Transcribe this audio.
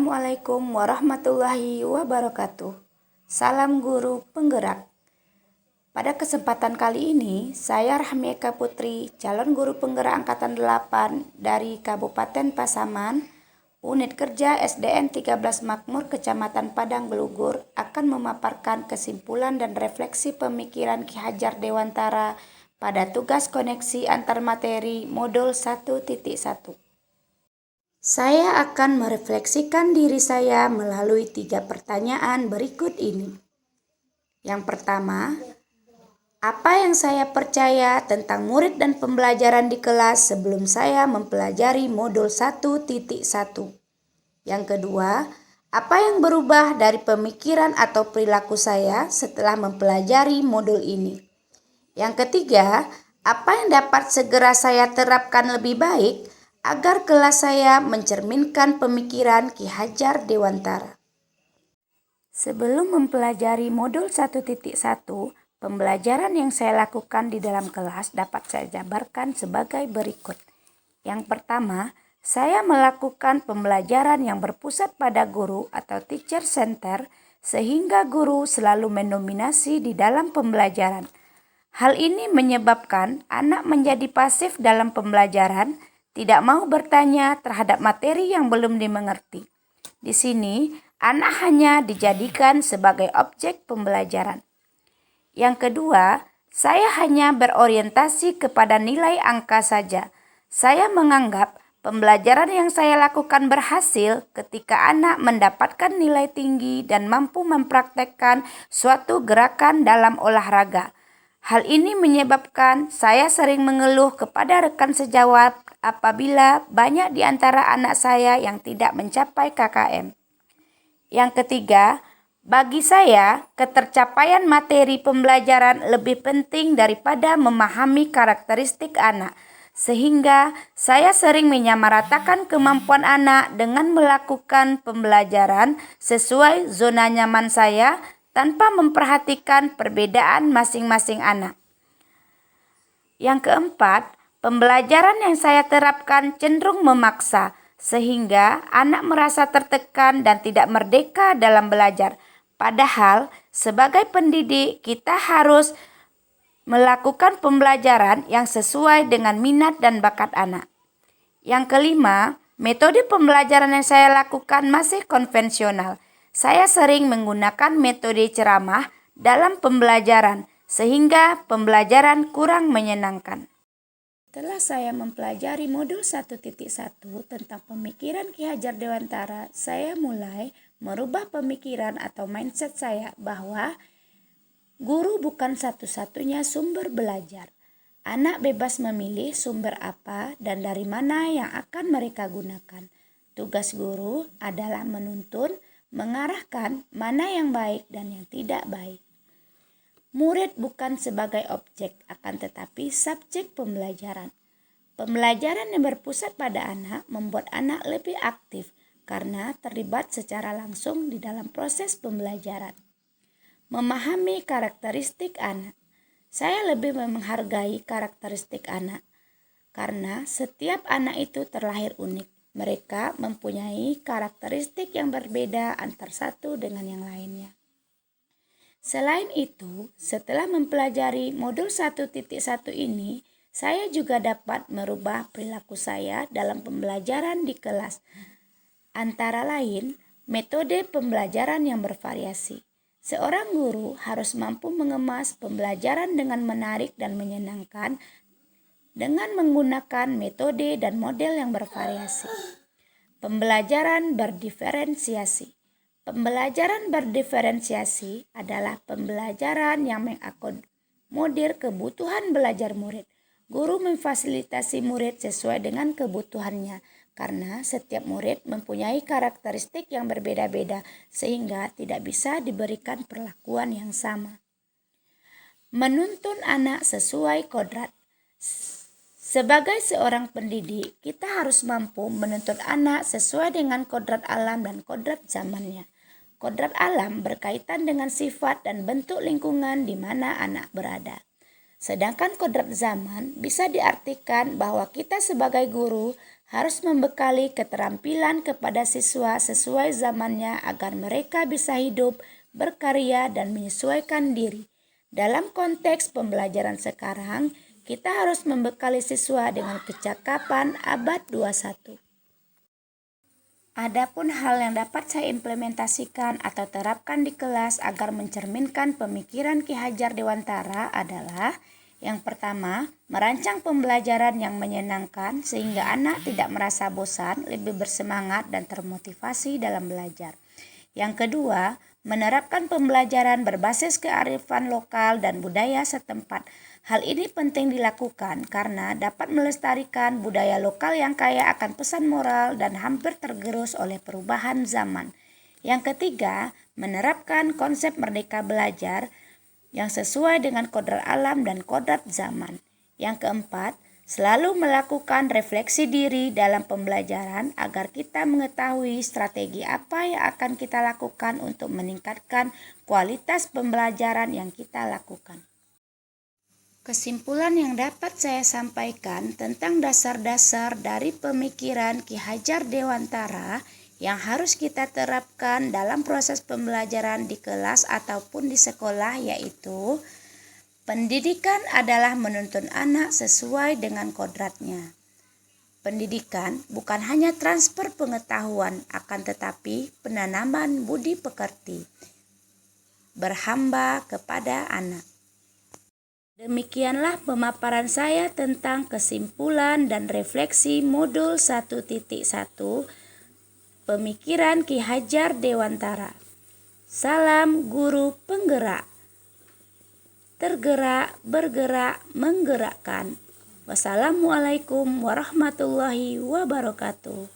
Assalamualaikum warahmatullahi wabarakatuh. Salam guru penggerak. Pada kesempatan kali ini, saya Rahmi Eka Putri, calon guru penggerak Angkatan 8 dari Kabupaten Pasaman, Unit Kerja SDN 13 Makmur Kecamatan Padang Belugur, akan memaparkan kesimpulan dan refleksi pemikiran Ki Hajar Dewantara pada tugas koneksi antar materi modul 1.1. Saya akan merefleksikan diri saya melalui 3 pertanyaan berikut ini. Yang pertama, apa yang saya percaya tentang murid dan pembelajaran di kelas sebelum saya mempelajari modul 1.1? Yang kedua, apa yang berubah dari pemikiran atau perilaku saya setelah mempelajari modul ini? Yang ketiga, apa yang dapat segera saya terapkan lebih baik agar kelas saya mencerminkan pemikiran Ki Hajar Dewantara. Sebelum mempelajari modul 1.1, pembelajaran yang saya lakukan di dalam kelas dapat saya jabarkan sebagai berikut. Yang pertama, saya melakukan pembelajaran yang berpusat pada guru atau teacher center sehingga guru selalu mendominasi di dalam pembelajaran. Hal ini menyebabkan anak menjadi pasif dalam pembelajaran, tidak mau bertanya terhadap materi yang belum dimengerti. Di sini, anak hanya dijadikan sebagai objek pembelajaran. Yang kedua, saya hanya berorientasi kepada nilai angka saja. Saya menganggap pembelajaran yang saya lakukan berhasil ketika anak mendapatkan nilai tinggi dan mampu mempraktekkan suatu gerakan dalam olahraga. Hal ini menyebabkan saya sering mengeluh kepada rekan sejawat apabila banyak di antara anak saya yang tidak mencapai KKM. Yang ketiga, bagi saya, ketercapaian materi pembelajaran lebih penting daripada memahami karakteristik anak, sehingga saya sering menyamaratakan kemampuan anak dengan melakukan pembelajaran sesuai zona nyaman saya tanpa memperhatikan perbedaan masing-masing anak. Yang keempat, pembelajaran yang saya terapkan cenderung memaksa, sehingga anak merasa tertekan dan tidak merdeka dalam belajar. Padahal, sebagai pendidik, kita harus melakukan pembelajaran yang sesuai dengan minat dan bakat anak. Yang kelima, metode pembelajaran yang saya lakukan masih konvensional. Saya sering menggunakan metode ceramah dalam pembelajaran, sehingga pembelajaran kurang menyenangkan. Setelah saya mempelajari modul 1.1 tentang pemikiran Ki Hajar Dewantara, saya mulai merubah pemikiran atau mindset saya bahwa guru bukan satu-satunya sumber belajar. Anak bebas memilih sumber apa dan dari mana yang akan mereka gunakan. Tugas guru adalah menuntun, mengarahkan mana yang baik dan yang tidak baik. Murid bukan sebagai objek, akan tetapi subjek pembelajaran. Pembelajaran yang berpusat pada anak membuat anak lebih aktif karena terlibat secara langsung di dalam proses pembelajaran. Memahami karakteristik anak. Saya lebih menghargai karakteristik anak karena setiap anak itu terlahir unik. Mereka mempunyai karakteristik yang berbeda antar satu dengan yang lainnya. Selain itu, setelah mempelajari modul 1.1 ini, saya juga dapat merubah perilaku saya dalam pembelajaran di kelas. Antara lain, metode pembelajaran yang bervariasi. Seorang guru harus mampu mengemas pembelajaran dengan menarik dan menyenangkan dengan menggunakan metode dan model yang bervariasi. Pembelajaran berdiferensiasi. Pembelajaran berdiferensiasi adalah pembelajaran yang mengakomodir kebutuhan belajar murid. Guru memfasilitasi murid sesuai dengan kebutuhannya, karena setiap murid mempunyai karakteristik yang berbeda-beda sehingga tidak bisa diberikan perlakuan yang sama. Menuntun anak sesuai kodrat. Sebagai seorang pendidik, kita harus mampu menuntun anak sesuai dengan kodrat alam dan kodrat zamannya. Kodrat alam berkaitan dengan sifat dan bentuk lingkungan di mana anak berada. Sedangkan kodrat zaman bisa diartikan bahwa kita sebagai guru harus membekali keterampilan kepada siswa sesuai zamannya agar mereka bisa hidup, berkarya, dan menyesuaikan diri. Dalam konteks pembelajaran sekarang, kita harus membekali siswa dengan kecakapan abad 21. Adapun hal yang dapat saya implementasikan atau terapkan di kelas agar mencerminkan pemikiran Ki Hajar Dewantara adalah yang pertama, merancang pembelajaran yang menyenangkan sehingga anak tidak merasa bosan, lebih bersemangat dan termotivasi dalam belajar. Yang kedua, menerapkan pembelajaran berbasis kearifan lokal dan budaya setempat. Hal ini penting dilakukan karena dapat melestarikan budaya lokal yang kaya akan pesan moral dan hampir tergerus oleh perubahan zaman. Yang ketiga, menerapkan konsep merdeka belajar yang sesuai dengan kodrat alam dan kodrat zaman. Yang keempat, selalu melakukan refleksi diri dalam pembelajaran agar kita mengetahui strategi apa yang akan kita lakukan untuk meningkatkan kualitas pembelajaran yang kita lakukan. Kesimpulan yang dapat saya sampaikan tentang dasar-dasar dari pemikiran Ki Hajar Dewantara yang harus kita terapkan dalam proses pembelajaran di kelas ataupun di sekolah, yaitu pendidikan adalah menuntun anak sesuai dengan kodratnya. Pendidikan bukan hanya transfer pengetahuan, akan tetapi penanaman budi pekerti, berhamba kepada anak. Demikianlah pemaparan saya tentang kesimpulan dan refleksi modul 1.1 Pemikiran Ki Hajar Dewantara. Salam guru penggerak. Tergerak, bergerak, menggerakkan. Wassalamualaikum warahmatullahi wabarakatuh.